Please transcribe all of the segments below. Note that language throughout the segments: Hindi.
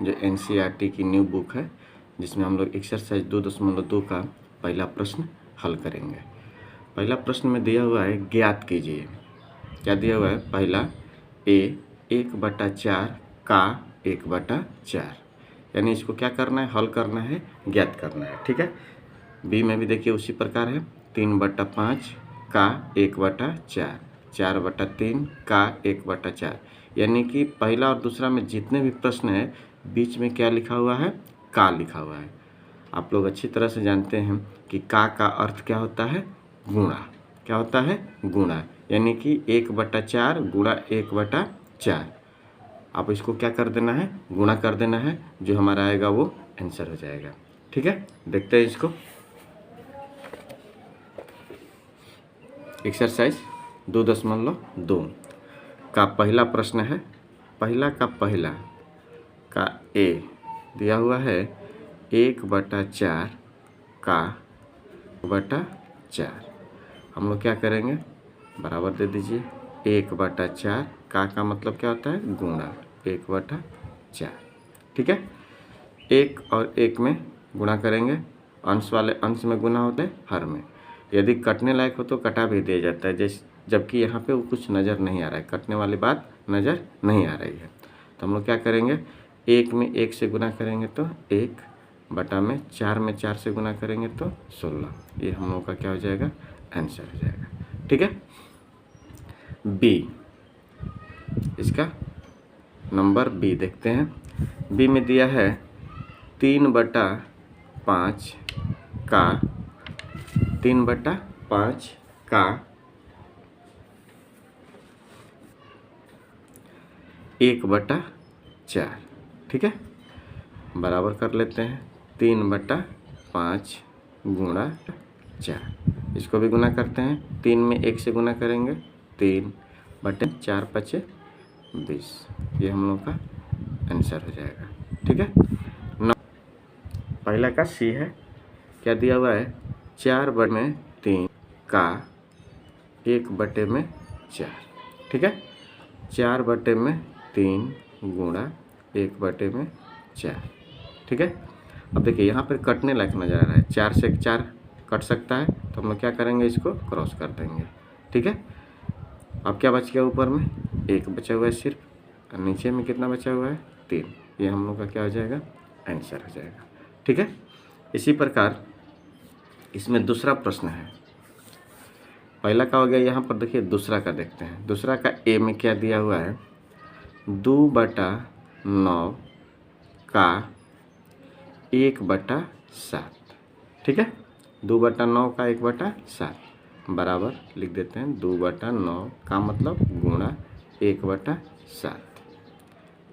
जो एनसीईआरटी की न्यू बुक है, जिसमें हम लोग एक्सरसाइज 2.2 का पहला प्रश्न हल करेंगे। पहला प्रश्न में दिया हुआ है ज्ञात कीजिए। क्या दिया हुआ है? पहला ए 1/4 का 1/4, यानी इसको क्या करना है? हल करना है, ज्ञात करना है। ठीक है। बी में भी देखिए उसी प्रकार है 3/5 का 1/4, 4/3 का 1/4, यानी कि पहला और दूसरा में जितने भी प्रश्न है बीच में क्या लिखा हुआ है? का लिखा हुआ है। आप लोग अच्छी तरह से जानते हैं कि का अर्थ क्या होता है? गुणा। क्या होता है? गुणा, यानी कि 1/4 गुणा 1/4। आप इसको क्या कर देना है? गुणा कर देना है, जो हमारा आएगा वो आंसर हो जाएगा। ठीक है, देखते हैं इसको। एक्सरसाइज 2.2 का पहला प्रश्न है। पहला का ए दिया हुआ है 1/4 का 1/4। हम लोग क्या करेंगे? बराबर दे दीजिए 1/4 का मतलब क्या होता है? गुणा 1/4। ठीक है, एक और एक में गुणा करेंगे। अंश वाले अंश में गुना होता है हर में। यदि कटने लायक हो तो कटा भी दिया जाता है, जबकि यहाँ पे वो कुछ नज़र नहीं आ रहा है, कटने वाली बात नज़र नहीं आ रही है। तो हम लोग क्या करेंगे? एक में 1 से गुना करेंगे तो 1/4 में 4 से गुना करेंगे तो 16। ये हम लोग का क्या हो जाएगा? आंसर हो जाएगा। ठीक है। बी, इसका नंबर बी देखते हैं। बी में दिया है 3/5 का 3/5 का 1/4। ठीक है, बराबर कर लेते हैं 3/5 गुणा 4। इसको भी गुना करते हैं। 3 में 1 से गुना करेंगे 3/4 × 20। ये हम लोग का आंसर हो जाएगा। ठीक है। पहला का सी है। क्या दिया हुआ है? 4/3 का 1/4। ठीक है, 4/3 गुणा 1/4। ठीक है। अब देखिए यहाँ पर कटने लायक नज़र आ रहा है, 4 से 4 कट सकता है, तो हम लोग क्या करेंगे? इसको क्रॉस कर देंगे। ठीक है। अब क्या बच गया? ऊपर में 1 बचा हुआ है सिर्फ, और नीचे में कितना बचा हुआ है? 3। ये हम लोग का क्या हो जाएगा? आंसर हो जाएगा। ठीक है। इसी प्रकार इसमें दूसरा प्रश्न है। पहला का हो गया, यहाँ पर देखिए दूसरा का देखते हैं। दूसरा का ए में क्या दिया हुआ है? 2/9 का 1/7। ठीक है, 2/9 का 1/7 बराबर लिख देते हैं 2/9 का मतलब गुणा 1/7,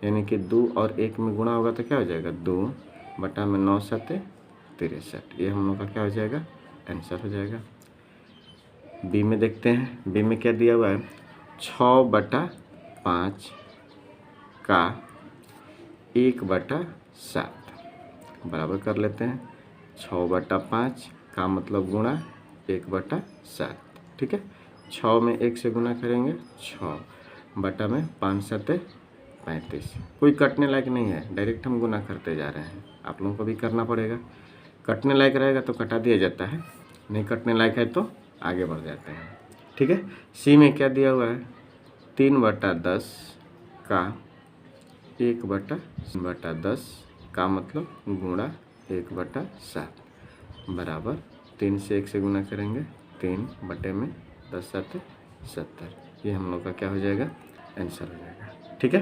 यानी कि 2 और 1 में गुणा होगा तो क्या हो जाएगा? 2/9 × 63। ये हम लोग का क्या हो जाएगा? आंसर हो जाएगा। बी में देखते हैं। बी में क्या दिया हुआ है? 6/5 का 1/7 बराबर कर लेते हैं। 6/5 का मतलब गुणा 1/7। ठीक है, 6 में 1 से गुना करेंगे 6/5 × 35। कोई कटने लायक नहीं है, डायरेक्ट हम गुना करते जा रहे हैं। आप लोगों को भी करना पड़ेगा। कटने लायक रहेगा तो कटा दिया जाता है, नहीं कटने लायक है तो आगे बढ़ जाते हैं। ठीक है। सी में क्या दिया हुआ है? 3/10 का 1/10 का मतलब गुणा 1/7 बराबर 3 से 1 से गुना करेंगे 3/10 × 70। ये हम लोग का क्या हो जाएगा? आंसर हो जाएगा। ठीक है।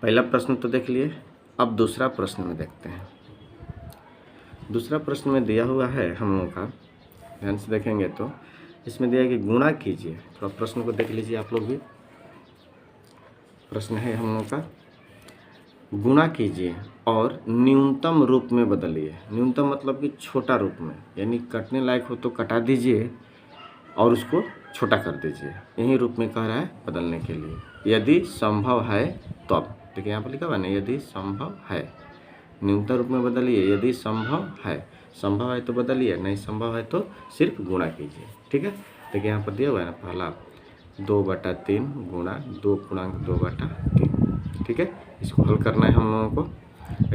पहला प्रश्न तो देख लिए। अब दूसरा प्रश्न में देखते हैं। दूसरा प्रश्न में दिया हुआ है हम लोग का, ध्यान से देखेंगे तो इसमें दिया है कि गुणा कीजिए। थोड़ा प्रश्न को देख लीजिए आप लोग भी। प्रश्न है हम लोग का, गुणा कीजिए और न्यूनतम रूप में बदलिए। न्यूनतम मतलब कि छोटा रूप में, यानी कटने लायक हो तो कटा दीजिए और उसको छोटा कर दीजिए। यही रूप में कह रहा है बदलने के लिए। यदि संभव है तो अब देखिए यहाँ पर लिखा हुआ है ना, यदि संभव है। न्यूनतम रूप में बदलिए यदि संभव है। संभव है तो बदलिए, नहीं संभव है तो सिर्फ गुणा कीजिए। ठीक है। देखिए यहाँ पर दिया हुआ है ना, पहला 2/3 गुणा 2 × 2/3। ठीक है, इसको हल करना है हम लोगों को।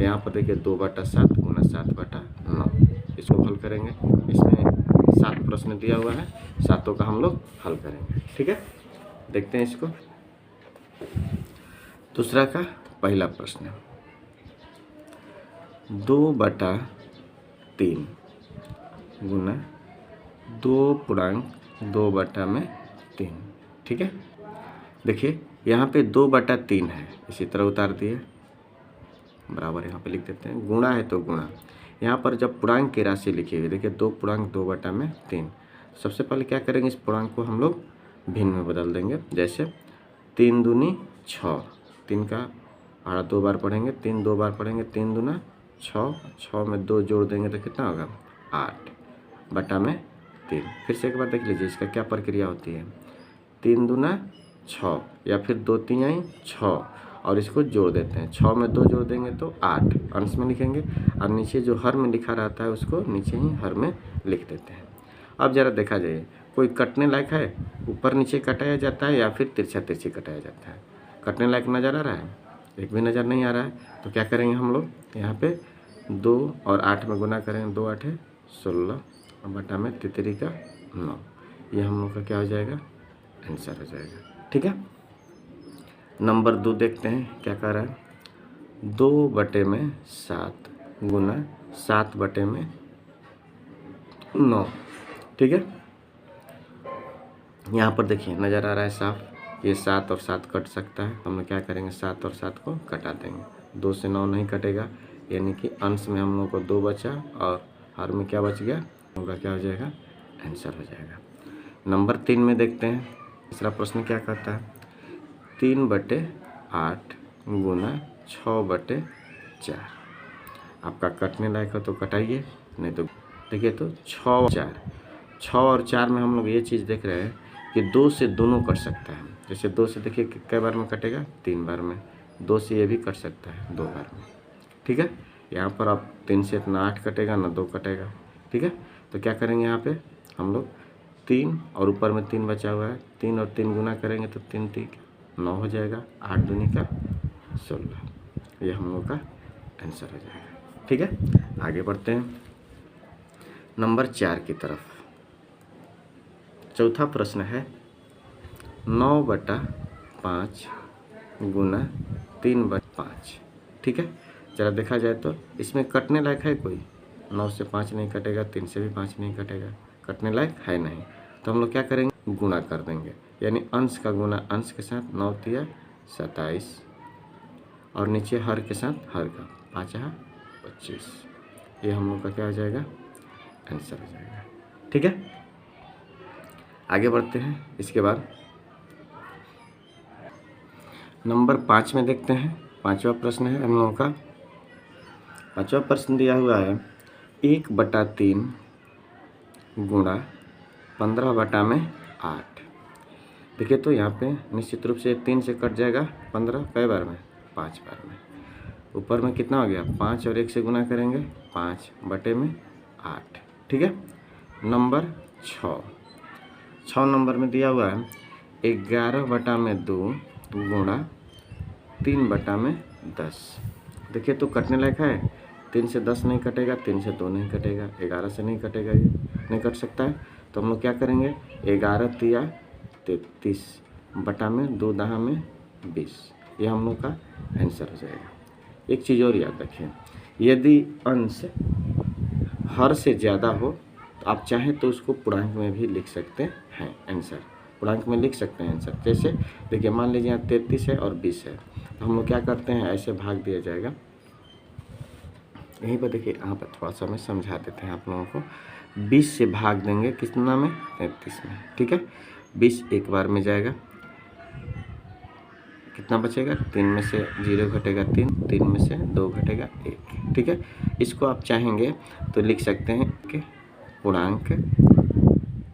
यहाँ पर देखिए 2/7 गुना 7/9, इसको हल करेंगे। इसमें 7 प्रश्न दिया हुआ है, सातों का हम लोग हल करेंगे। ठीक है, देखते हैं इसको। दूसरा का पहला प्रश्न, 2/3 गुना 2/2/3। ठीक है, देखिए यहाँ पे 2/3 है, इसी तरह उतार दिए, बराबर यहाँ पे लिख देते हैं। गुणा है तो गुणा, यहाँ पर जब पूर्णांक की राशि लिखी हुई, देखिए 2 पूर्णांक 2/3। सबसे पहले क्या करेंगे, इस पूर्णांक को हम लोग भिन्न में बदल देंगे। जैसे 3 दूनी 6, 3 का आड़ा 2 बार पढ़ेंगे, 3 2 बार पढ़ेंगे, 3 दूना 6, 6 में 2 जोड़ देंगे तो कितना होगा 8/3। फिर से एक बार देख लीजिए इसका क्या प्रक्रिया होती है। 3 दूना 6 या फिर 2 3 6 और इसको जोड़ देते हैं, 6 में 2 जोड़ देंगे तो 8 अंश में लिखेंगे, और नीचे जो हर में लिखा रहता है उसको नीचे ही हर में लिख देते हैं। अब ज़रा देखा जाए, कोई कटने लायक है, ऊपर नीचे कटाया जाता है या फिर तिरछा तिरछी कटाया जाता है। कटने लायक नज़र आ रहा है, एक भी नज़र नहीं आ रहा है, तो क्या करेंगे हम लोग, यहाँ पे 2 और 8 में गुना करेंगे, 2 8 16 और बटा में 3 का 9, ये हम लोग का क्या हो जाएगा, आंसर हो जाएगा। ठीक है, नंबर 2 देखते हैं क्या कह रहा है। 2/7 गुना 7/9। ठीक है, यहाँ पर देखिए नज़र आ रहा है साफ, ये 7 और 7 कट सकता है, हम लोग क्या करेंगे 7 और 7 को कटा देंगे। 2 से 9 नहीं कटेगा, यानी कि अंश में हम लोग को 2 बचा और हर में क्या बच गया, होगा क्या हो जाएगा, आंसर हो जाएगा। नंबर 3 में देखते हैं, तीसरा प्रश्न क्या कहता है। 3/8 गुना 6/4। आपका कटने लायक हो तो कटाइए, नहीं तो देखिए तो 6 और 4 में हम लोग ये चीज़ देख रहे हैं कि 2 से दोनों कट सकता है। जैसे 2 से देखिए कई बार में कटेगा, 3 बार में, 2 से ये भी कट सकता है 2 बार में। ठीक है, यहाँ पर आप 3 से ना 8 कटेगा ना 2 कटेगा। ठीक है, तो क्या करेंगे यहाँ पे हम लोग 3 और ऊपर में 3 बचा हुआ है, 3 और 3 गुना करेंगे तो 3 3 9 हो जाएगा, 8 दूनी का 16, ये हम लोग का आंसर हो जाएगा। ठीक है, आगे बढ़ते हैं नंबर 4 की तरफ। चौथा प्रश्न है 9/5 गुना 3/5। ठीक है, जरा देखा जाए तो इसमें कटने लायक है कोई, 9 से 5 नहीं कटेगा, 3 से भी 5 नहीं कटेगा, कटने लायक है नहीं, तो हम लोग क्या करेंगे, गुणा कर देंगे, यानी अंश का गुना अंश के साथ, 9 तिया 27 और नीचे हर के साथ हर का 5 25, ये हम लोग का क्या हो जाएगा, आंसर हो जाएगा। ठीक है, आगे बढ़ते हैं। इसके बाद नंबर 5 में देखते हैं, 5वां प्रश्न है हम लोगों का। 5वां प्रश्न दिया हुआ है 1/3 गुणा 15/8। देखिए तो यहाँ पे निश्चित रूप से 3 से कट जाएगा, 15 कई बार में, 5 बार में, ऊपर में कितना हो गया 5 और 1 से गुना करेंगे 5/8। ठीक है, नंबर 6 नंबर में दिया हुआ है 11/2 गुणा 3/10। देखिए तो कटने लायक है, 3 से 10 नहीं कटेगा, 3 से 2 नहीं कटेगा, 11 से नहीं कटेगा, ये नहीं कट सकता है, तो हम लोग क्या करेंगे 11 तिया 33 बटा में 2 दहा में 20, ये हम लोग का आंसर हो जाएगा। एक चीज़ और याद रखें, यदि अंश हर से ज़्यादा हो तो आप चाहें तो उसको पूर्णांक में भी लिख सकते हैं, आंसर पूर्णांक में लिख सकते हैं आंसर। जैसे देखिए मान लीजिए यहाँ 33 है और 20 है, तो हम लोग क्या करते हैं, ऐसे भाग दिया जाएगा। यहीं पर देखिए यहाँ पर थोड़ा सा मैं समझा देते हैं आप लोगों को। 20 से भाग देंगे कितना में, 33 में। ठीक है, 20 एक बार में जाएगा, कितना बचेगा, 3 में से 0 घटेगा 3, 3 में से 2 घटेगा 1। ठीक है, इसको आप चाहेंगे तो लिख सकते हैं कि पूर्णांक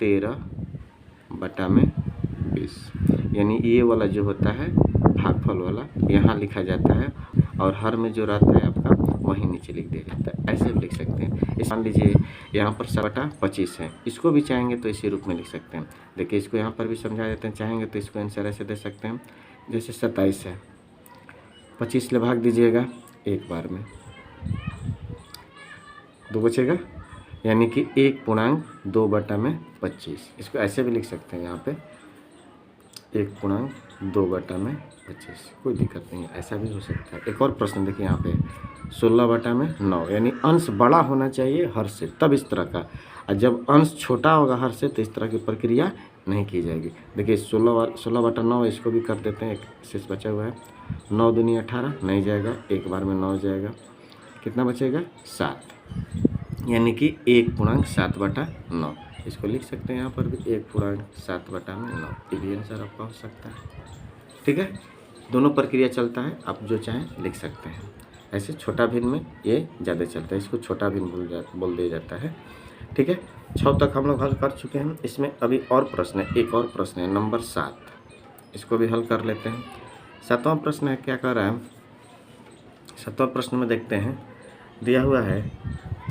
13/20, यानी ये वाला जो होता है भागफल वाला यहाँ लिखा जाता है और हर में जो रहता है आपका वहीं नीचे लिख दिया जाता है, ऐसे भी लिख सकते हैं। इस मान लीजिए यहाँ पर 7/25 है, इसको भी चाहेंगे तो इसी रूप में लिख सकते हैं। देखिए इसको यहाँ पर भी समझा देते हैं, चाहेंगे तो इसको आंसर ऐसे दे सकते हैं, जैसे 27 है, 25 से भाग दीजिएगा एक बार में, 2 बचेगा, यानी कि 1/2/25। इसको ऐसे भी लिख सकते हैं यहाँ पे 1/2/25, कोई दिक्कत नहीं है, ऐसा भी हो सकता है। एक और प्रश्न देखिए यहाँ पे 16/9, यानी अंश बड़ा होना चाहिए हर से, तब इस तरह का, और जब अंश छोटा होगा हर से तो इस तरह की प्रक्रिया नहीं की जाएगी। देखिए 16/9 इसको भी कर देते हैं, एक शेष बचा हुआ है, 9 दूनी 18 नहीं जाएगा, एक बार में 9 जाएगा, कितना बचेगा 7, यानी कि 1/7/9। इसको लिख सकते हैं यहाँ पर भी 1/7/9, ये भी आंसर आपका हो सकता है। ठीक है, दोनों प्रक्रिया चलता है, आप जो चाहें लिख सकते हैं। ऐसे छोटा भिन्न में ये ज़्यादा चलता है, इसको छोटा भिन्न बोल दिया जाता है। ठीक है, 6 तक हम लोग हल कर चुके हैं। इसमें अभी और प्रश्न है, एक और प्रश्न है नंबर 7, इसको भी हल कर लेते हैं। 7वां प्रश्न है, क्या कर रहा है 7वां प्रश्न में देखते हैं, दिया हुआ है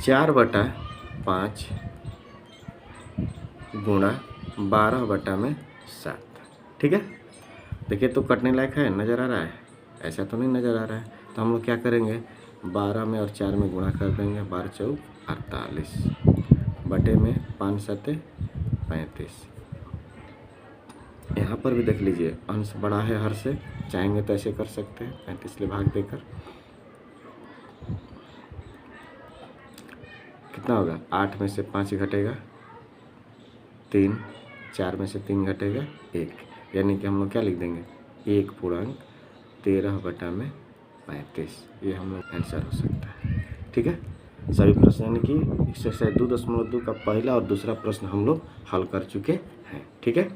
4/5 गुणा 12/7। ठीक है, देखिए तो कटने लायक है, नज़र आ रहा है, ऐसा तो नहीं नज़र आ रहा है, तो हम लोग क्या करेंगे 12 में और 4 में गुणा कर देंगे, 12 चौक 48 बटे में 5 7 35। यहाँ पर भी देख लीजिए अंश बड़ा है हर से, चाहेंगे तो ऐसे कर सकते हैं 35 से भाग देकर, कितना होगा 8 में से 5 घटेगा 3, 4 में से 3 घटेगा 1, यानी कि हम लोग क्या लिख देंगे 1/13/35, ये हम लोग आंसर हो सकता है। ठीक है, सभी प्रश्न यानी कि एक्सरसाइज 2.2 का पहला और दूसरा प्रश्न हम लोग हल कर चुके हैं। ठीक है।